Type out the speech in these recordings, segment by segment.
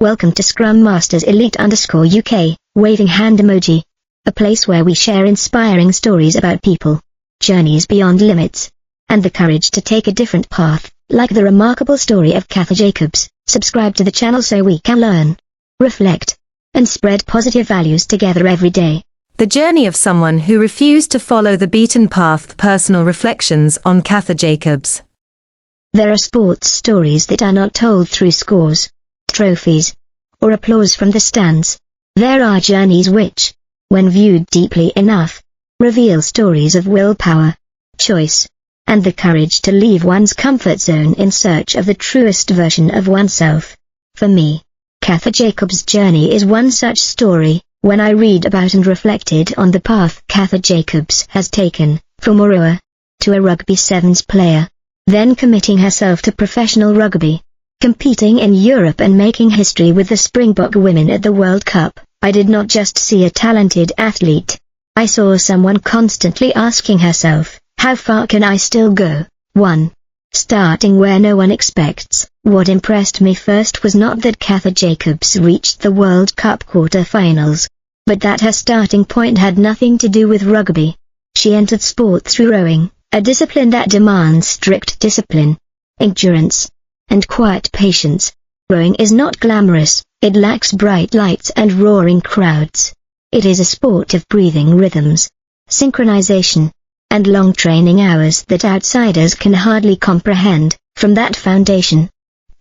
Welcome to Scrum Masters Elite_UK, waving hand emoji. A place where we share inspiring stories about people, journeys beyond limits, and the courage to take a different path, like the remarkable story of Catha Jacobs. Subscribe to the channel so we can learn, reflect, and spread positive values together every day. The journey of someone who refused to follow the beaten path. Personal reflections on Catha Jacobs. There are sports stories that are not told through scores, trophies, or applause from the stands. There are journeys which, when viewed deeply enough, reveal stories of willpower, choice, and the courage to leave one's comfort zone in search of the truest version of oneself. For me, Catha Jacobs' journey is one such story. When I read about and reflected on the path Catha Jacobs has taken, from a rower to a rugby sevens player, then committing herself to professional rugby, competing in Europe and making history with the Springbok Women at the World Cup, I did not just see a talented athlete. I saw someone constantly asking herself, how far can I still go? 1. Starting where no one expects. What impressed me first was not that Catha Jacobs reached the World Cup quarter-finals, but that her starting point had nothing to do with rugby. She entered sport through rowing, a discipline that demands strict discipline, endurance, and quiet patience. Rowing is not glamorous, it lacks bright lights and roaring crowds. It is a sport of breathing rhythms, synchronization, and long training hours that outsiders can hardly comprehend. From that foundation,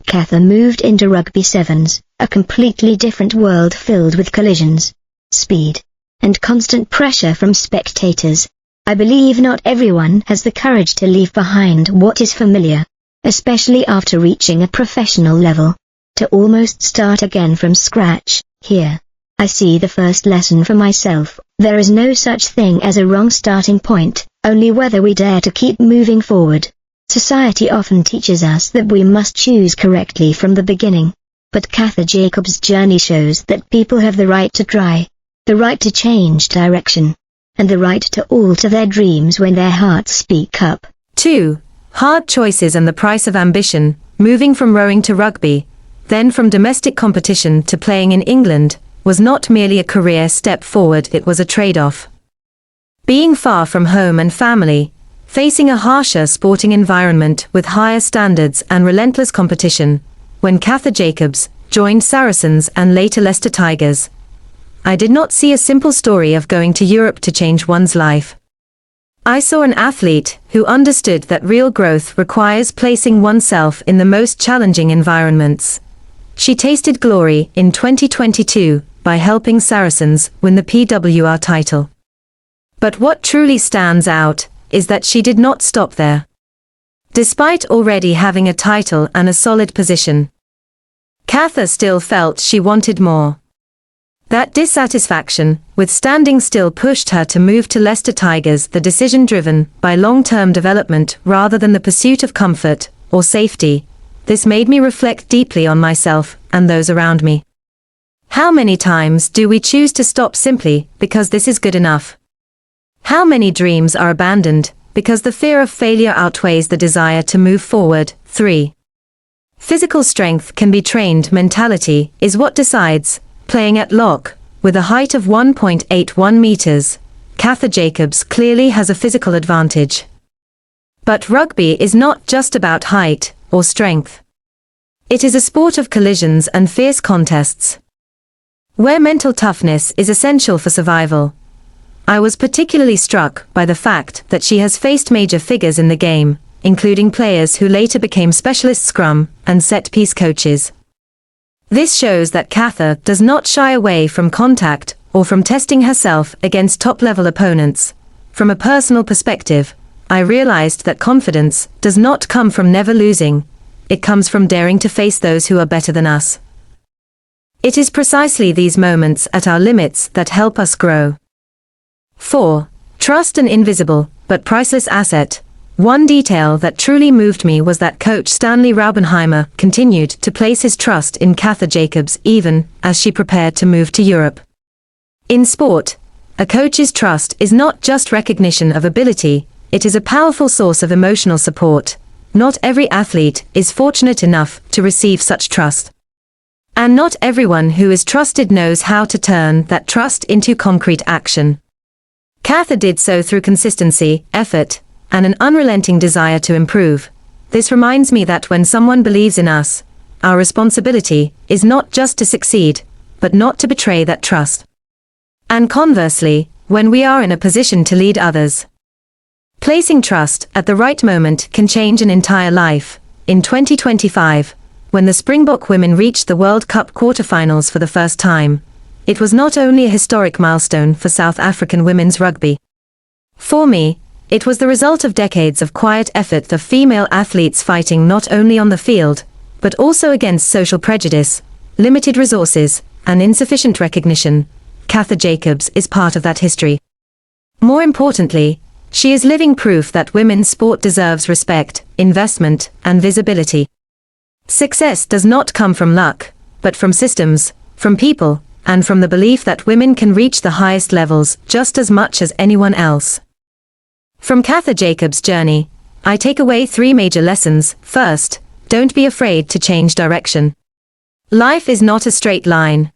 Catha moved into rugby sevens, a completely different world filled with collisions, speed, and constant pressure from spectators. I believe not everyone has the courage to leave behind what is familiar, especially after reaching a professional level, to almost start again from scratch. Here, I see the first lesson for myself. There is no such thing as a wrong starting point, only whether we dare to keep moving forward. Society often teaches us that we must choose correctly from the beginning, but Catha Jacobs' journey shows that people have the right to try, the right to change direction, and the right to alter their dreams when their hearts speak up. 2. Hard choices and the price of ambition. Moving from rowing to rugby, then from domestic competition to playing in England, was not merely a career step forward, it was a trade-off. Being far from home and family, facing a harsher sporting environment with higher standards and relentless competition, when Catha Jacobs joined Saracens and later Leicester Tigers, I did not see a simple story of going to Europe to change one's life. I saw an athlete who understood that real growth requires placing oneself in the most challenging environments. She tasted glory in 2022 by helping Saracens win the PWR title. But what truly stands out is that she did not stop there. Despite already having a title and a solid position, Catha still felt she wanted more. That dissatisfaction with standing still pushed her to move to Leicester Tigers, the decision driven by long-term development rather than the pursuit of comfort or safety. This made me reflect deeply on myself and those around me. How many times do we choose to stop simply because this is good enough? How many dreams are abandoned because the fear of failure outweighs the desire to move forward? 3. Physical strength can be trained. Mentality is what decides. Playing at lock, with a height of 1.81 meters, Catha Jacobs clearly has a physical advantage. But rugby is not just about height or strength. It is a sport of collisions and fierce contests, where mental toughness is essential for survival. I was particularly struck by the fact that she has faced major figures in the game, including players who later became specialist scrum and set-piece coaches. This shows that Catha does not shy away from contact or from testing herself against top-level opponents. From a personal perspective, I realized that confidence does not come from never losing, it comes from daring to face those who are better than us. It is precisely these moments at our limits that help us grow. 4. Trust, an invisible but priceless asset. One detail that truly moved me was that coach Stanley Raubenheimer continued to place his trust in Catha Jacobs even as she prepared to move to Europe. In sport, a coach's trust is not just recognition of ability, it is a powerful source of emotional support. Not every athlete is fortunate enough to receive such trust. And not everyone who is trusted knows how to turn that trust into concrete action. Catha did so through consistency, effort, and an unrelenting desire to improve. This reminds me that when someone believes in us, our responsibility is not just to succeed, but not to betray that trust. And conversely, when we are in a position to lead others, placing trust at the right moment can change an entire life. In 2025, when the Springbok Women reached the World Cup quarterfinals for the first time, it was not only a historic milestone for South African women's rugby. For me, it was the result of decades of quiet effort of female athletes fighting not only on the field, but also against social prejudice, limited resources, and insufficient recognition. Catha Jacobs is part of that history. More importantly, she is living proof that women's sport deserves respect, investment, and visibility. Success does not come from luck, but from systems, from people, and from the belief that women can reach the highest levels just as much as anyone else. From Catha Jacobs' journey, I take away 3 major lessons. First, don't be afraid to change direction. Life is not a straight line.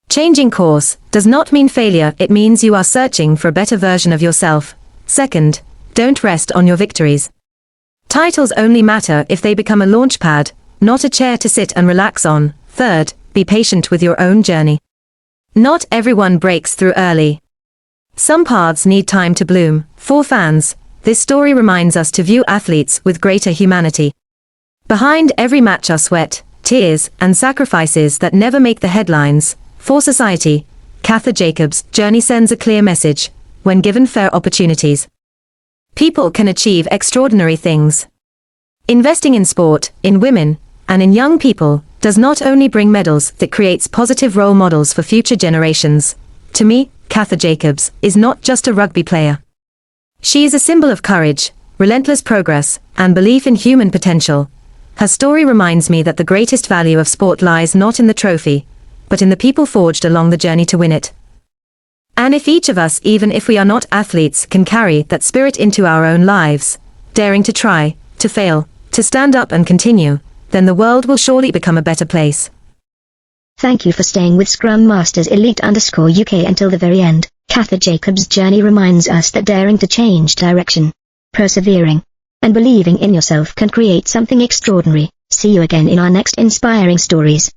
Changing course does not mean failure, it means you are searching for a better version of yourself. Second, don't rest on your victories. Titles only matter if they become a launchpad, not a chair to sit and relax on. Third, be patient with your own journey. Not everyone breaks through early. Some paths need time to bloom. For fans, this story reminds us to view athletes with greater humanity. Behind every match are sweat, tears, and sacrifices that never make the headlines. For society, Catha Jacobs' journey sends a clear message. When given fair opportunities, people can achieve extraordinary things. Investing in sport, in women, and in young people does not only bring medals, it creates positive role models for future generations. To me, Catha Jacobs is not just a rugby player. She is a symbol of courage, relentless progress, and belief in human potential. Her story reminds me that the greatest value of sport lies not in the trophy, but in the people forged along the journey to win it. And if each of us, even if we are not athletes, can carry that spirit into our own lives, daring to try, to fail, to stand up and continue, then the world will surely become a better place. Thank you for staying with Scrum Masters Elite_UK until the very end. Catha Jacobs' journey reminds us that daring to change direction, persevering, and believing in yourself can create something extraordinary. See you again in our next inspiring stories.